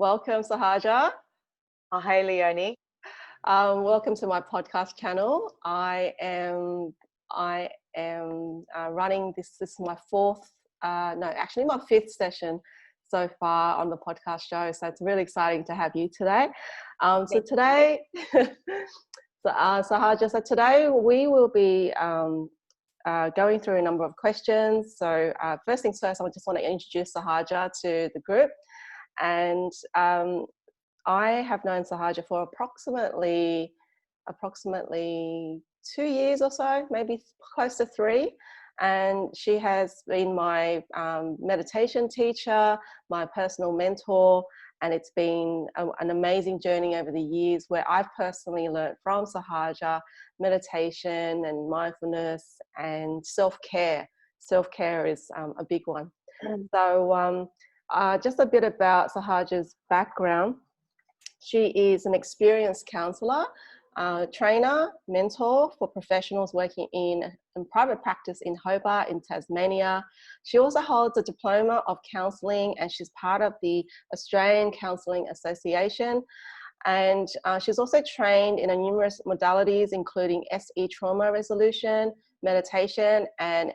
Welcome, Sahaja. Oh, hey, Leonie. Welcome to my podcast channel. I am running this. This is my my fifth session so far on the podcast show. So it's really exciting to have you today. Sahaja, so today we will be going through a number of questions. So first things first, I just want to introduce Sahaja to the group. And I have known Sahaja for approximately 2 years or so, maybe close to 3. And she has been my meditation teacher, my personal mentor, and it's been an amazing journey over the years where I've personally learned from Sahaja meditation and mindfulness and self-care. Self-care is a big one. So just a bit about Sahaja's background. She is an experienced counsellor, trainer, mentor for professionals working in private practice in Hobart in Tasmania. She also holds a Diploma of Counselling and she's part of the Australian Counselling Association. And she's also trained in numerous modalities, including SE trauma resolution, meditation, and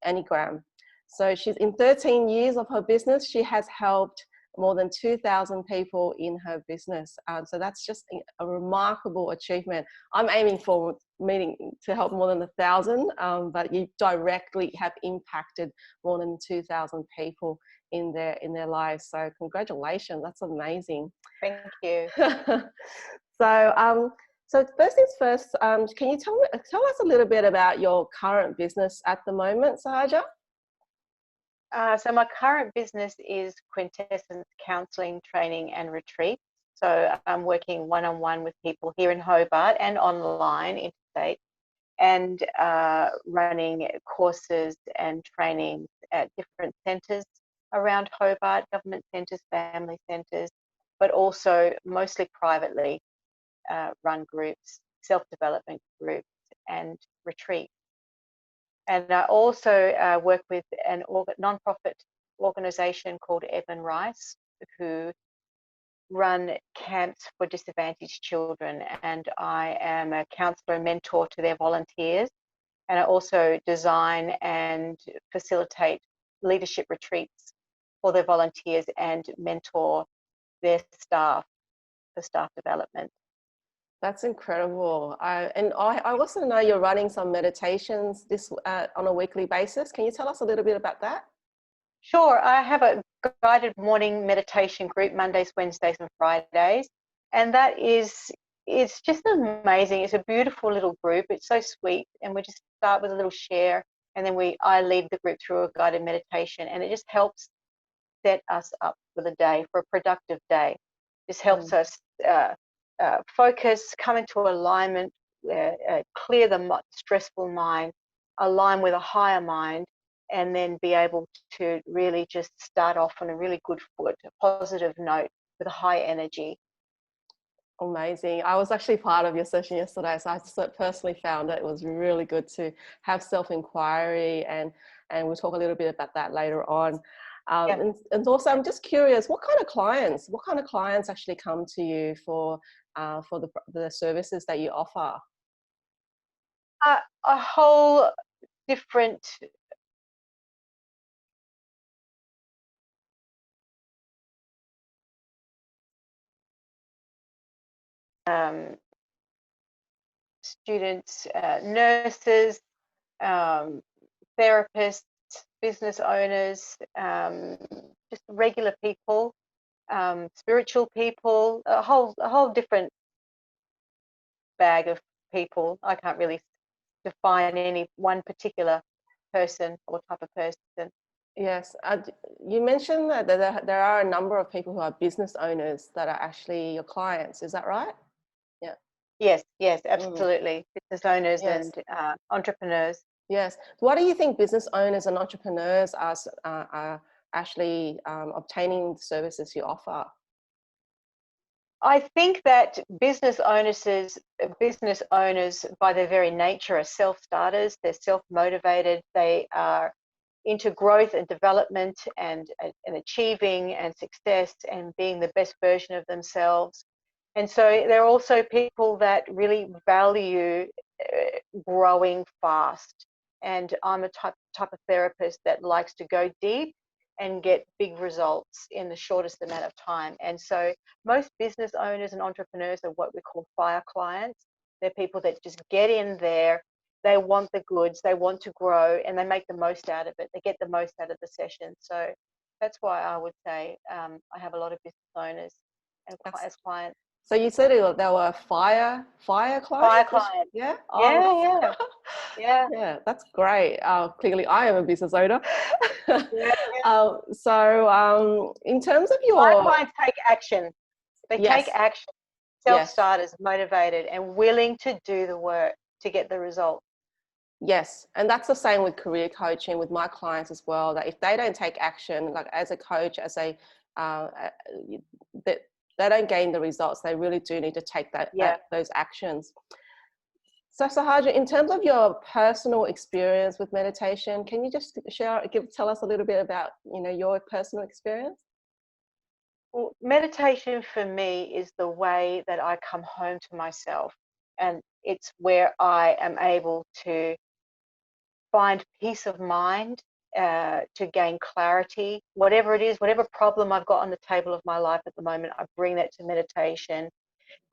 Enneagram. So she's in 13 years of her business. She has helped more than 2,000 people in her business. So that's just a remarkable achievement. I'm aiming for to help more than 1,000, but you directly have impacted more than 2,000 people in their lives. So congratulations, that's amazing. Thank you. So first things first, can you tell us a little bit about your current business at the moment, Sahaja? So my current business is Quintessence Counselling, Training and Retreat. So I'm working one-on-one with people here in Hobart and online interstate, and running courses and trainings at different centres around Hobart, government centres, family centres, but also mostly privately run groups, self-development groups and retreats. And I also work with a non-profit organisation called Evan Rice, who run camps for disadvantaged children. And I am a counsellor and mentor to their volunteers. And I also design and facilitate leadership retreats for their volunteers and mentor their staff for staff development. That's incredible. I also know you're running some meditations on a weekly basis. Can you tell us a little bit about that? Sure. I have a guided morning meditation group Mondays, Wednesdays and Fridays. And it's just amazing. It's a beautiful little group. It's so sweet. And we just start with a little share, and then I lead the group through a guided meditation, and it just helps set us up for the day, for a productive day. This helps us focus, come into alignment, clear the stressful mind, align with a higher mind, and then be able to really just start off on a really good foot, a positive note with a high energy. Amazing. I was actually part of your session yesterday, so I just personally found it was really good to have self-inquiry, and we'll talk a little bit about that later on. And also, I'm just curious, what kind of clients actually come to you for the services that you offer? A whole different students, nurses, therapists, business owners, just regular people, spiritual people, a whole different bag of people. I can't really define any one particular person or type of person. Yes, you mentioned that there are a number of people who are business owners that are actually your clients. Is that right? Yeah. Yes, absolutely. Business owners and entrepreneurs. Yes. What do you think business owners and entrepreneurs are actually obtaining the services you offer? I think that business owners by their very nature are self-starters. They're self-motivated. They are into growth and development and achieving and success and being the best version of themselves. And so there are also people that really value growing fast. And I'm a type of therapist that likes to go deep and get big results in the shortest amount of time. And so most business owners and entrepreneurs are what we call fire clients. They're people that just get in there, they want the goods, they want to grow, and they make the most out of it. They get the most out of the session. So that's why I would say I have a lot of business owners as clients. So you said they were fire clients? Fire clients. Yeah? Oh, yeah. Yeah, that's great. Clearly, I am a business owner. Yeah. So in terms of your... Fire clients take action. They take action. Self-starters, motivated and willing to do the work to get the result. Yes, and that's the same with career coaching with my clients as well, that if they don't take action, like as a coach, they don't gain the results. They really do need to take those actions. So Sahaja, in terms of your personal experience with meditation, can you just tell us a little bit about, your personal experience? Well, meditation for me is the way that I come home to myself, and it's where I am able to find peace of mind, to gain clarity, whatever it is, whatever problem I've got on the table of my life at the moment, I bring that to meditation,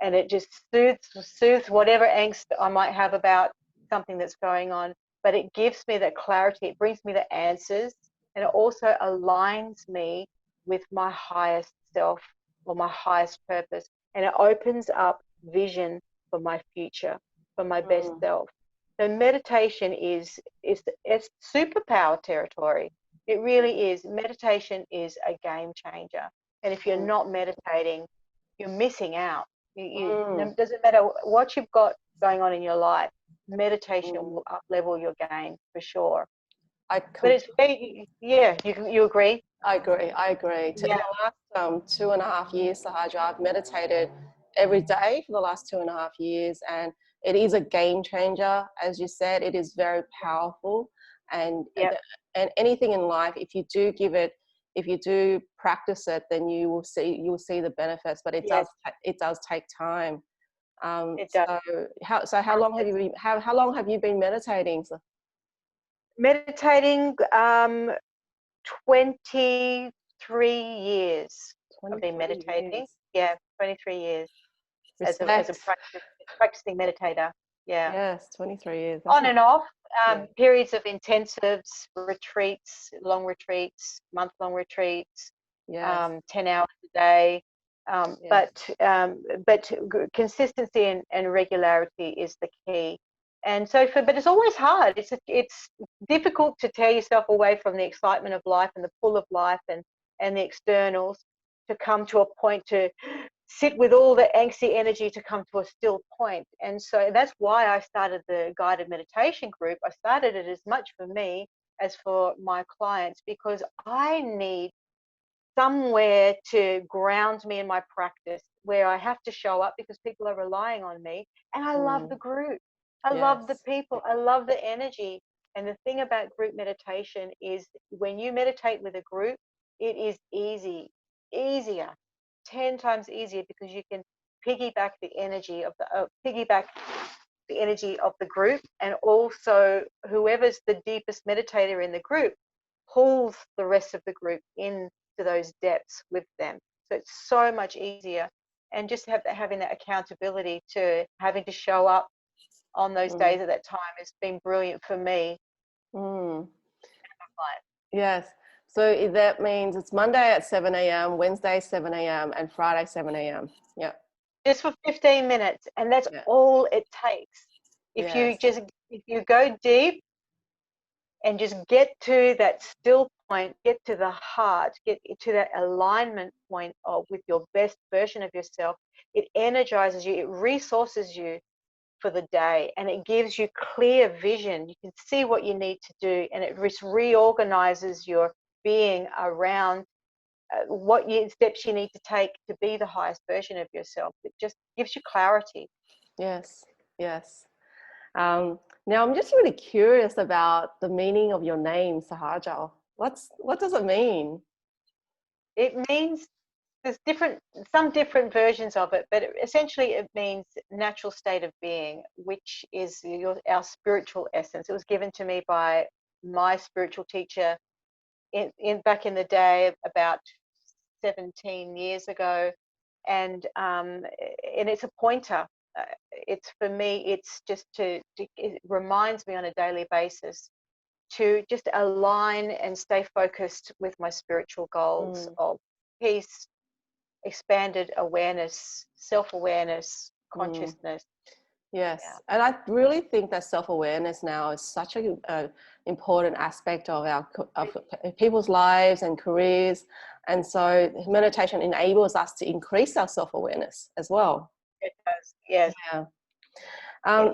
and it just soothes whatever angst I might have about something that's going on. But it gives me that clarity, it brings me the answers, and it also aligns me with my highest self or my highest purpose, and it opens up vision for my future, for my best self. So meditation is superpower territory. It really is. Meditation is a game changer. And if you're not meditating, you're missing out. It doesn't matter what you've got going on in your life, meditation will up-level your game for sure. But it's you agree? I agree. Yeah. In the last 2.5 years, Sahaja, I've meditated every day for the last 2.5 years, and it is a game changer. As you said, it is very powerful, and anything in life, if you do practice it, then you will see the benefits. But it does take time. It does. So how long have you been meditating? Meditating 23 years. I've been meditating. Years. Yeah, 23 years as a practicing meditator. Yeah. Yes, 23 years. On and off, periods of intensives, retreats, long retreats, month-long retreats, 10 hours a day. But consistency and regularity is the key. And so, but it's always hard. It's difficult to tear yourself away from the excitement of life and the pull of life and the externals, to come to a point to sit with all the angsty energy, to come to a still point. And so that's why I started the guided meditation group. I started it as much for me as for my clients, because I need somewhere to ground me in my practice, where I have to show up because people are relying on me. And I love the group. I love the people. I love the energy. And the thing about group meditation is, when you meditate with a group, it is easier, 10 times easier, because you can piggyback the energy of the group, and also whoever's the deepest meditator in the group pulls the rest of the group into those depths with them. So it's so much easier, and just having that accountability to having to show up on those days at that time has been brilliant for me. Yes. So that means it's Monday at 7 a.m., Wednesday 7 a.m., and Friday 7 a.m. Yeah. Just for 15 minutes, and that's all it takes. If you go deep and just get to that still point, get to the heart, get to that alignment point with your best version of yourself, it energizes you, it resources you for the day, and it gives you clear vision. You can see what you need to do, and it reorganizes your being around what steps you need to take to be the highest version of yourself. It just gives you clarity. Yes. Now, I'm just really curious about the meaning of your name, Sahaja. What does it mean? It means there's some different versions of it, but essentially it means natural state of being, which is our spiritual essence. It was given to me by my spiritual teacher back in the day, about 17 years ago, and it's a pointer. It's for me. It's just it reminds me on a daily basis to just align and stay focused with my spiritual goals of peace, expanded awareness, self-awareness, consciousness. Yes, Yeah. and I really think that self-awareness now is such a important aspect of of people's lives and careers, and so meditation enables us to increase our self-awareness as well. It does. Yes. Yeah.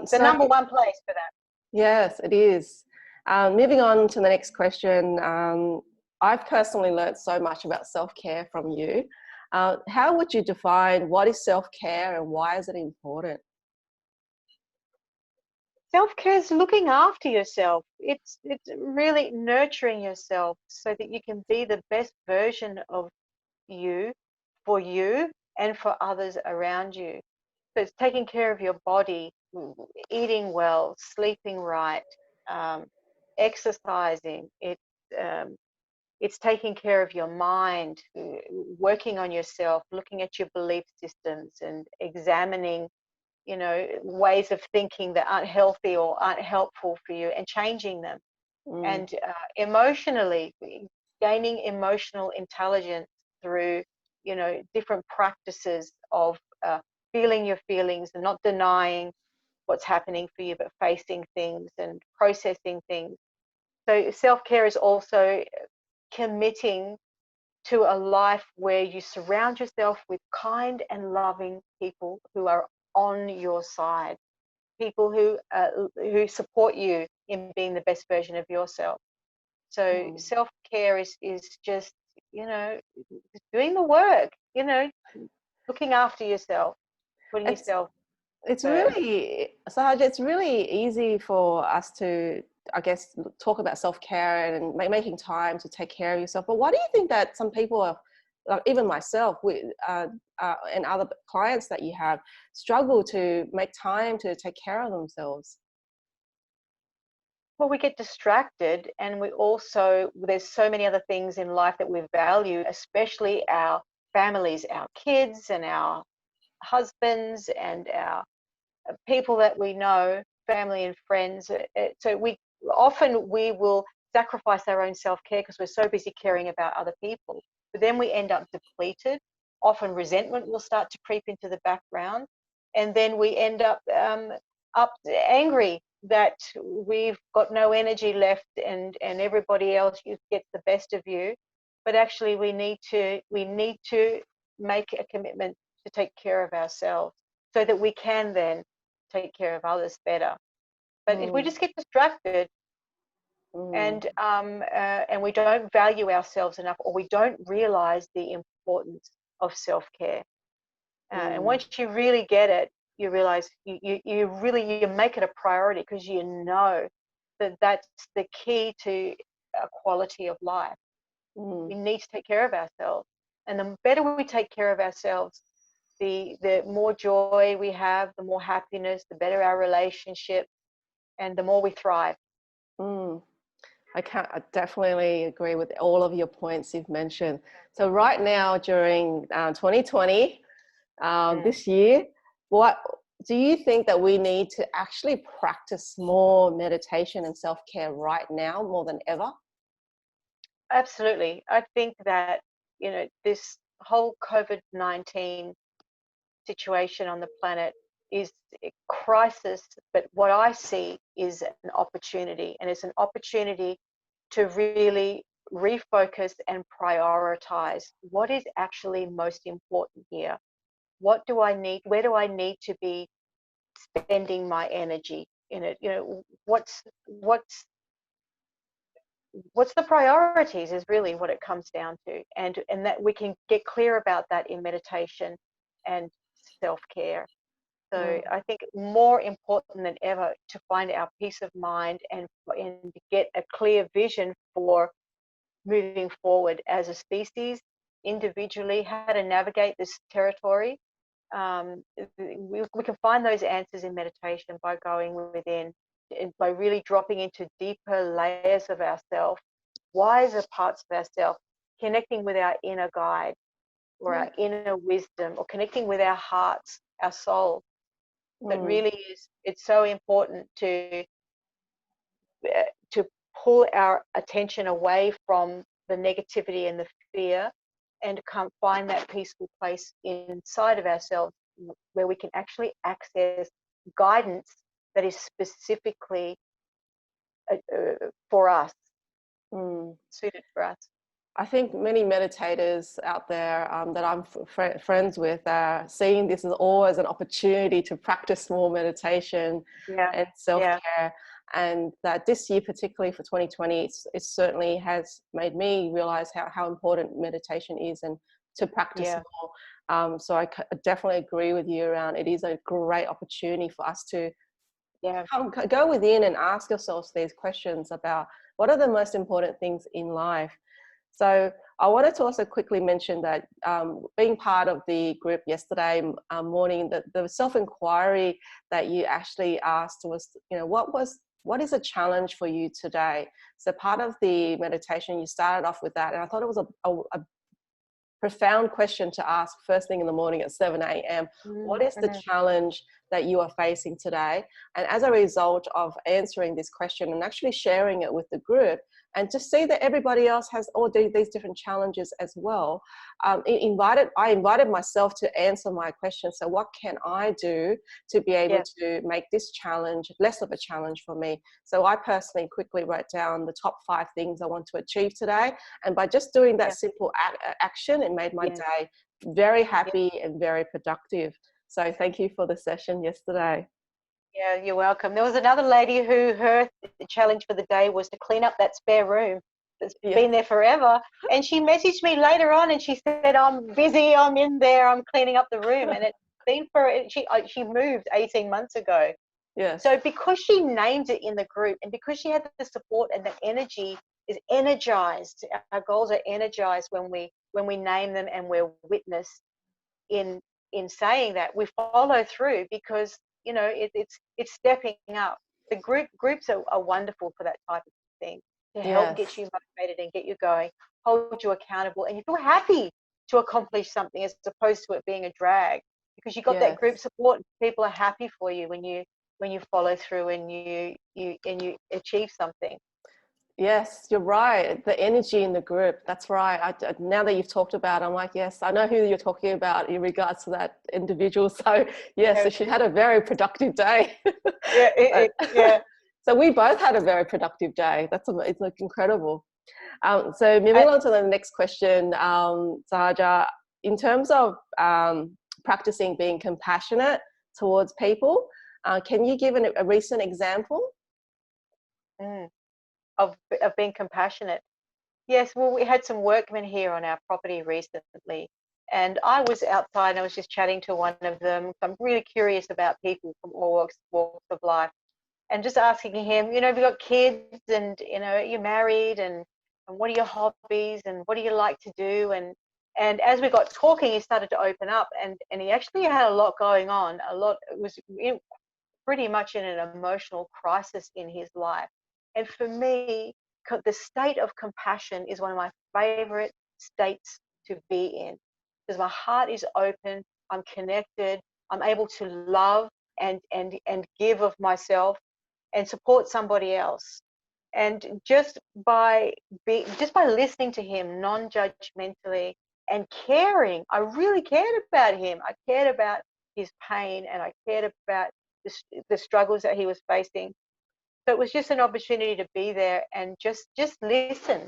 It's the So number one place for that. yes, it is. Moving on to the next question. I've personally learned so much about self-care from you. How would you define what is self-care and why is it important? Self-care is looking after yourself. It's really nurturing yourself so that you can be the best version of you for you and for others around you. So it's taking care of your body, eating well, sleeping right, exercising. It's taking care of your mind, working on yourself, looking at your belief systems and examining, ways of thinking that aren't healthy or aren't helpful for you and changing them. And emotionally, gaining emotional intelligence through, different practices of feeling your feelings and not denying what's happening for you, but facing things and processing things. So self-care is also committing to a life where you surround yourself with kind and loving people who are on your side, people who support you in being the best version of yourself. So self-care is just, doing the work, looking after yourself, putting It's yourself it's first. really, Sahaj, it's really easy for us to, I guess, talk about self-care and making time to take care of yourself. But why do you think that some people are, like even myself, and other clients that you have, struggle to make time to take care of themselves? Well, we get distracted, and there's so many other things in life that we value, especially our families, our kids and our husbands and our people that we know, family and friends. So we will sacrifice our own self-care because we're so busy caring about other people. But then we end up depleted. Often resentment will start to creep into the background, and then we end up angry that we've got no energy left, and everybody else gets the best of you. But actually, we need to make a commitment to take care of ourselves so that we can then take care of others better. But if we just get distracted and we don't value ourselves enough, or we don't realize the importance of self-care, and once you really get it, you realize you make it a priority because you know that that's the key to a quality of life. We need to take care of ourselves, and the better we take care of ourselves, the more joy we have, the more happiness, the better our relationship, and the more we thrive. I definitely agree with all of your points you've mentioned. So right now during 2020, this year, what do you think that we need to actually practice more meditation and self-care right now more than ever? Absolutely. I think that, this whole COVID-19 situation on the planet is a crisis, but what I see is an opportunity, and it's an opportunity to really refocus and prioritize what is actually most important here. What do I need? Where do I need to be spending my energy in it? What's the priorities is really what it comes down to, and that we can get clear about that in meditation and self-care. So I think more important than ever to find our peace of mind and to get a clear vision for moving forward as a species, individually, how to navigate this territory. We can find those answers in meditation by going within, and by really dropping into deeper layers of ourselves, wiser parts of ourselves, connecting with our inner guide or our inner wisdom, or connecting with our hearts, our soul. It really is, it's so important to pull our attention away from the negativity and the fear, and to come find that peaceful place inside of ourselves where we can actually access guidance that is specifically for us, suited for us. I think many meditators out there that I'm friends with are seeing this as always an opportunity to practice more meditation and self-care. And that this year, particularly for 2020, it certainly has made me realize how important meditation is, and to practice more. So I definitely agree with you around it is a great opportunity for us to go within and ask ourselves these questions about what are the most important things in life. So I wanted to also quickly mention that being part of the group yesterday morning, that the self-inquiry that you actually asked was, what is a challenge for you today? So part of the meditation, you started off with that, and I thought it was a profound question to ask first thing in the morning at 7 a.m. What is the challenge that you are facing today? And as a result of answering this question and actually sharing it with the group, and to see that everybody else has all these different challenges as well, I invited myself to answer my question. So what can I do to be able to make this challenge less of a challenge for me? So I personally quickly wrote down the top 5 things I want to achieve today. And by just doing that simple action, it made my day very happy and very productive. So thank you for the session yesterday. Yeah, you're welcome. There was another lady who her challenge for the day was to clean up that spare room that's been there forever. And she messaged me later on and she said, I'm busy, I'm in there, I'm cleaning up the room. And it's been she moved 18 months ago. Yes. So because she named it in the group, and because she had the support, and the energy is energized, our goals are energized when we name them, and we're witness in saying that, we follow through, because it's stepping up. The groups are wonderful for that type of thing, to help get you motivated and get you going, hold you accountable, and you feel happy to accomplish something, as opposed to it being a drag, because you got that group support, and people are happy for you when you follow through and you achieve something. Yes, you're right. The energy in the group. That's right. Now that you've talked about it, I'm like, yes, I know who you're talking about in regards to that individual. So yes, so she had a very productive day. So we both had a very productive day. It's like incredible. So moving on to the next question, Sahaja, in terms of practicing being compassionate towards people, can you give a recent example? Of being compassionate. Yes, well, we had some workmen here on our property recently, and I was outside and I was just chatting to one of them. I'm really curious about people from all walks of life, and just asking him, have you got kids, and you're married, and what are your hobbies, and what do you like to do? And as we got talking, he started to open up, and he actually had a lot going on. It was pretty much in an emotional crisis in his life. And for me, the state of compassion is one of my favorite states to be in, because my heart is open, I'm connected, I'm able to love and give of myself and support somebody else. And just by listening to him non-judgmentally and caring, I really cared about him. I cared about his pain, and I cared about the struggles that he was facing. So it was just an opportunity to be there and just listen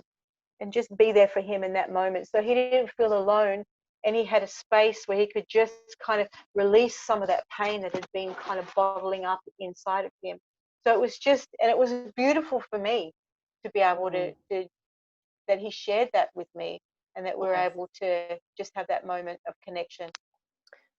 and just be there for him in that moment. So he didn't feel alone, and he had a space where he could just kind of release some of that pain that had been kind of bottling up inside of him. So it was beautiful for me to be able to that he shared that with me, and that we were able to just have that moment of connection.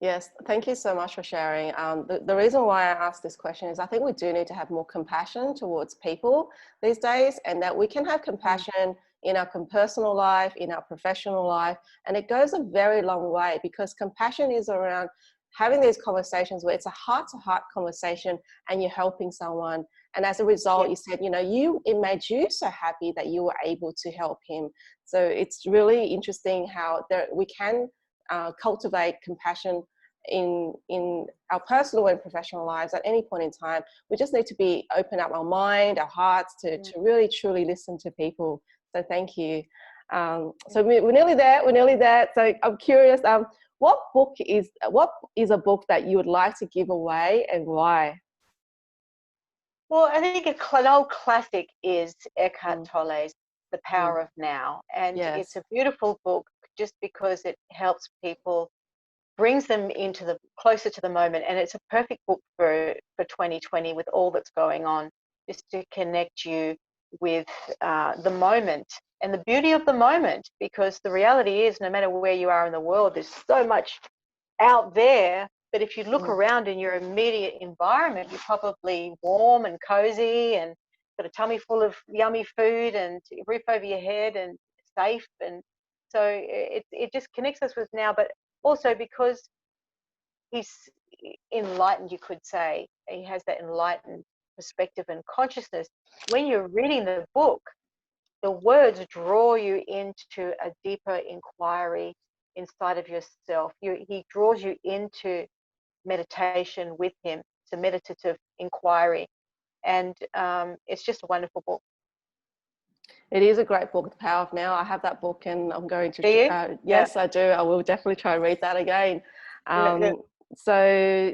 Yes, thank you so much for sharing. The reason why I asked this question is I think we do need to have more compassion towards people these days, and that we can have compassion in our personal life, in our professional life, and it goes a very long way, because compassion is around having these conversations where it's a heart-to-heart conversation and you're helping someone. And as a result, you said, it made you so happy that you were able to help him. So it's really interesting how we can cultivate compassion in our personal and professional lives at any point in time. We just need to open up our mind, our hearts to really truly listen to people. So thank you. So we're nearly there. We're nearly there. So I'm curious. What is a book that you would like to give away, and why? Well, I think an old classic is Eckhart Tolle's The Power of Now. And it's a beautiful book just because it helps people, brings them into closer to the moment. And it's a perfect book for 2020 with all that's going on, just to connect you with the moment and the beauty of the moment. Because the reality is, no matter where you are in the world, there's so much out there. But if you look around in your immediate environment, you're probably warm and cozy and got a tummy full of yummy food and a roof over your head and safe. And so it just connects us with now, but also because he's enlightened, you could say. He has that enlightened perspective and consciousness. When you're reading the book, the words draw you into a deeper inquiry inside of yourself. He draws you into meditation with him. It's a meditative inquiry, and it's just a wonderful book. It is a great book, The Power of Now. I have that book, and I'm going to. Do you? Yes, I do. I will definitely try and read that again. So,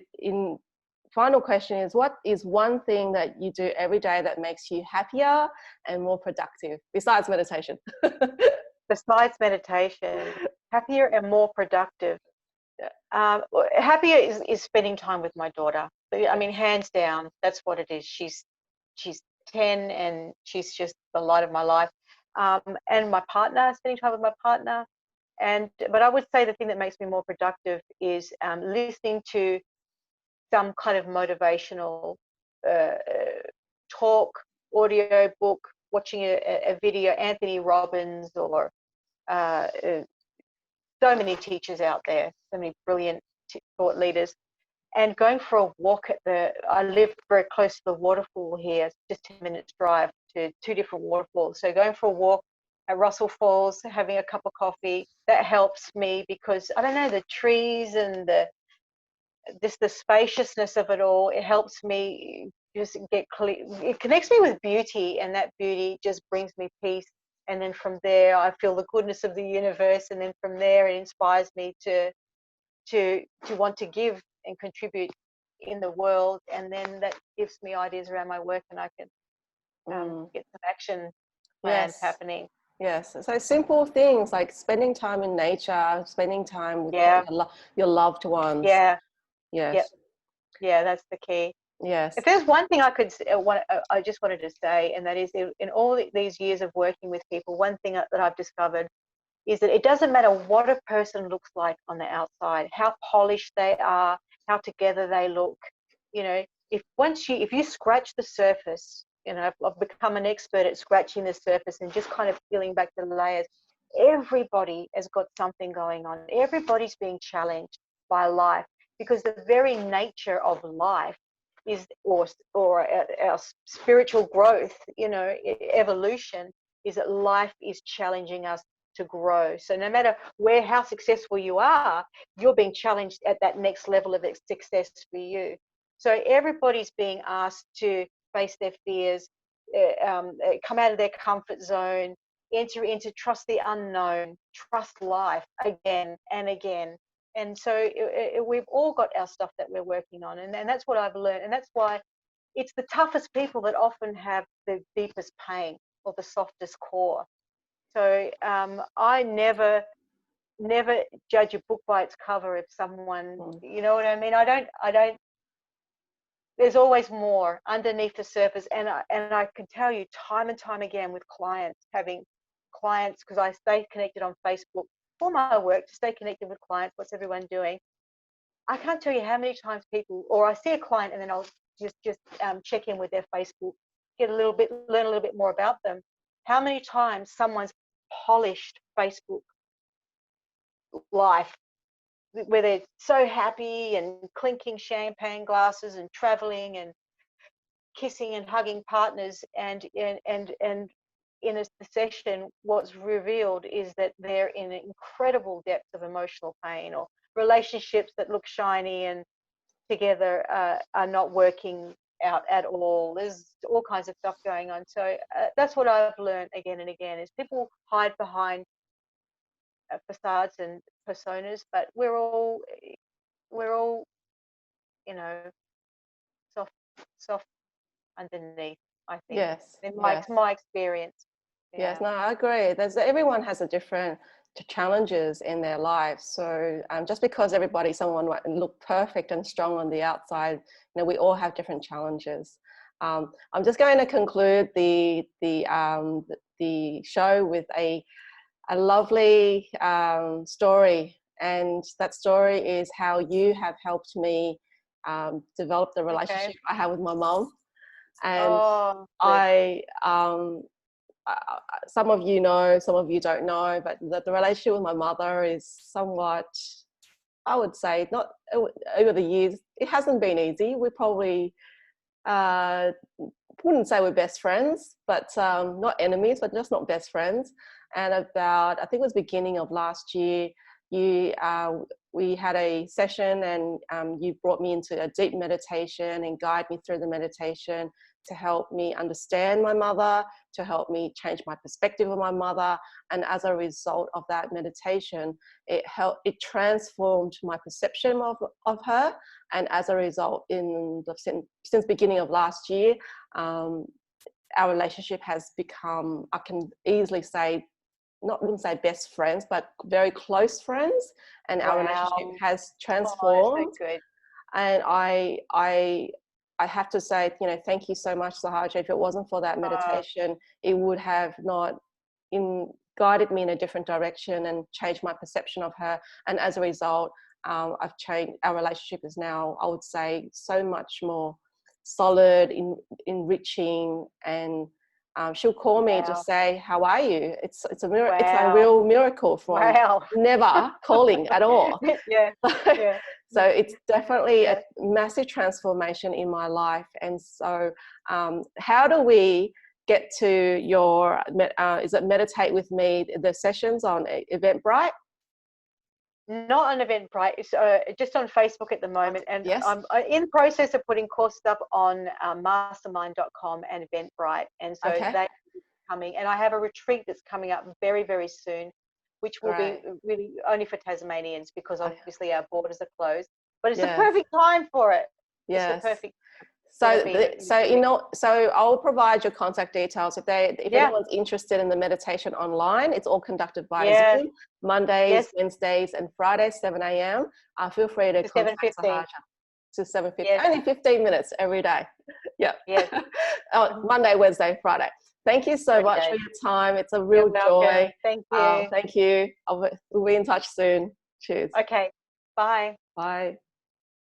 final question is, what is one thing that you do every day that makes you happier and more productive, besides meditation? Besides meditation, happier and more productive. Happier is spending time with my daughter. I mean, hands down, that's what it is. She's 10 and she's just the light of my life. And my partner, spending time with my partner. But I would say the thing that makes me more productive is listening to some kind of motivational talk, audio book, watching a video, Anthony Robbins, or so many teachers out there, so many brilliant thought leaders, and going for a walk I live very close to the waterfall here. It's just 10 minutes drive to 2 different waterfalls. So going for a walk at Russell Falls, having a cup of coffee, that helps me, because I don't know, the trees and the spaciousness of it all, it helps me just get clear. It connects me with beauty, and that beauty just brings me peace. And then from there, I feel the goodness of the universe. And then from there, it inspires me to want to give and contribute in the world. And then that gives me ideas around my work, and I can get some action plans happening. Yes, so simple things like spending time in nature, spending time with your loved ones. Yeah. Yes. Yeah, that's the key. Yes. If there's one thing I just wanted to say, and that is, in all these years of working with people, one thing that I've discovered is that it doesn't matter what a person looks like on the outside, how polished they are, how together they look. If you scratch the surface, I've become an expert at scratching the surface and just kind of peeling back the layers. Everybody has got something going on. Everybody's being challenged by life, because the very nature of life is, or our spiritual growth, evolution, is that life is challenging us to grow. So no matter how successful you are, you're being challenged at that next level of success for you. So everybody's being asked to face their fears, come out of their comfort zone, enter into trust the unknown, trust life again and again. And so we've all got our stuff that we're working on. And that's what I've learned. And that's why it's the toughest people that often have the deepest pain or the softest core. So I never judge a book by its cover. If someone, you know what I mean? I don't. There's always more underneath the surface, and I can tell you time and time again with having clients, because I stay connected on Facebook for my work, to stay connected with clients. What's everyone doing? I can't tell you how many times people, or I see a client and then I'll just check in with their Facebook, learn a little bit more about them. How many times someone's polished Facebook life, where they're so happy and clinking champagne glasses and traveling and kissing and hugging partners, and in a session, what's revealed is that they're in an incredible depth of emotional pain, or relationships that look shiny and together are not working out at all. There's all kinds of stuff going on. So that's what I've learned again and again, is people hide behind facades and personas, but we're all, you know, soft underneath, I think. Yes, In yes. my experience. Yeah. Yes, no, I agree. Everyone has a different challenges in their lives. So just because someone might look perfect and strong on the outside, we all have different challenges. I'm just going to conclude the show with a lovely story, and that story is how you have helped me develop the relationship I have with my mom. And some of you know, some of you don't know, but the relationship with my mother is somewhat, I would say, not over the years, it hasn't been easy. We probably wouldn't say we're best friends, but not enemies, but just not best friends. And I think it was beginning of last year, we had a session, and you brought me into a deep meditation and guide me through the meditation to help me understand my mother, to help me change my perspective of my mother. And as a result of that meditation, it transformed my perception of her. And as a result, since beginning of last year, our relationship has become, I can easily say, wouldn't say best friends, but very close friends. And our relationship has transformed. So good. And I have to say, thank you so much, Sahaja. If it wasn't for that meditation, it would have not guided me in a different direction and changed my perception of her. And as a result, I've changed. Our relationship is now, I would say, so much more solid, enriching, and she'll call me to say, "How are you?" It's a miracle. It's a real miracle from never calling at all. So it's definitely a massive transformation in my life. And so how do we get to your, is it Meditate With Me, the sessions on Eventbrite? Not on Eventbrite, it's just on Facebook at the moment. And I'm in the process of putting courses up on mastermind.com and Eventbrite. And so they are coming. And I have a retreat that's coming up very, very soon, which will be really only for Tasmanians, because obviously our borders are closed. But it's the perfect time for it. Yes. It's the perfect. So I'll provide your contact details if anyone's interested in the meditation online. It's all conducted by Zoom, Mondays, Wednesdays, and Fridays, 7 a.m. Feel free to contact Sahaja to 7:50. Only 15 minutes every day. Monday, Wednesday, Friday. Thank you so much for your time. It's a real joy. Thank you. Thank you. We'll be in touch soon. Cheers. Okay. Bye. Bye.